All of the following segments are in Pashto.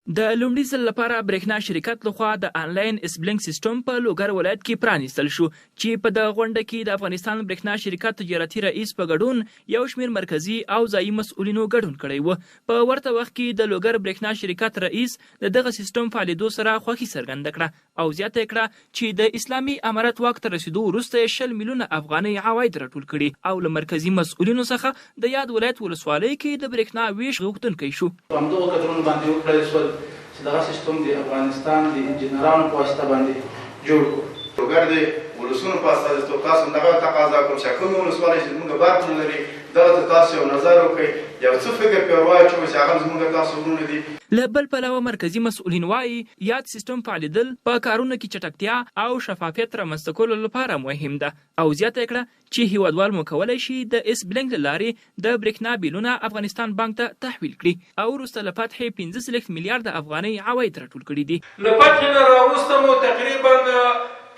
د لومړي ځل لپاره برېښنا شرکت لخوا د آنلاین اسبلینک سیستم په لوګر ولایت کې پرانیستل شو چې په د غونډه کې د افغانستان برېښنا شرکت تجارتي رئیس په ګډون یو شمېر مرکزي او ځایي مسؤلینو ګډون کړی و. په ورته وخت کې د لوګر برېښنا شرکت رئیس د دغه سیستم فعالېدو سره خوښي څرګنده کړه او زیاته کړه چې د اسلامي امارت واک ته رسېدو وروسته 10 میلیونه افغانۍ عواید راټول کړي او له مرکزي مسؤلینو څخه د یاد ولایت ولسوالۍ کې د برېښنا ویش غوښتونکی شو. همدغو کترونو باندې وکړل شول چې دغه سیستم د افغانستان د انجینرانو په واسطه باندې جوړ کړو. لوګر د ولسونو په استازیتوب تاسو دغه تقاضا کوم چې کومې ولسوالۍ چې زموږ برق نه لري دغه ته تاسو یو نظر وکړئ، یو څه فکر پرې واچوئ چې هغه زموږ تاسو ورونه دي. له بل پلوه مرکزي مسؤلین وایي یاد سیستم فعالېدل په کارونو کې چټکتیا او شفافیت رامنځته کولو لپاره مهم ده او زیاته کړه چې هیوادوال مو کولی شي د اس بلینک له لارې د برېښنا بیلونه افغانستان بانک ته تحویل کړي او وروسته له فتحې 15 میلیارده افغانۍ عواید راټول کړي دي. له فتحې نه راوروسته مو تقریبا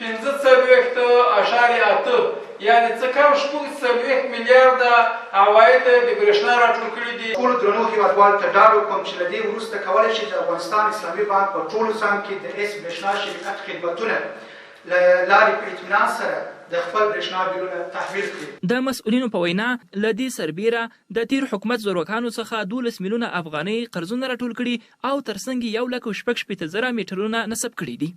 15.8 یعنی څه کم 4 میلیارده عواید د برېښنا راټول کړي دي. ټولو درنو هیوادوالو ته ډاډ ورکوم چې له دې وروسته کولی شي د افغانستان اسلامي بانک په ټولو څانګو کې د اس برېښنا شرکت خدمتونه له لارې په اطمینان سره د خپل برېښنا بیلونه تحویل کړي. د مسؤلینو په وینا له دې سربیره د تیر حکومت زورواکانو څخه 12 میلیونه افغانۍ قرضونه راټول کړي او ترڅنګ 1,60,000 میټرونه نصب کړي دي.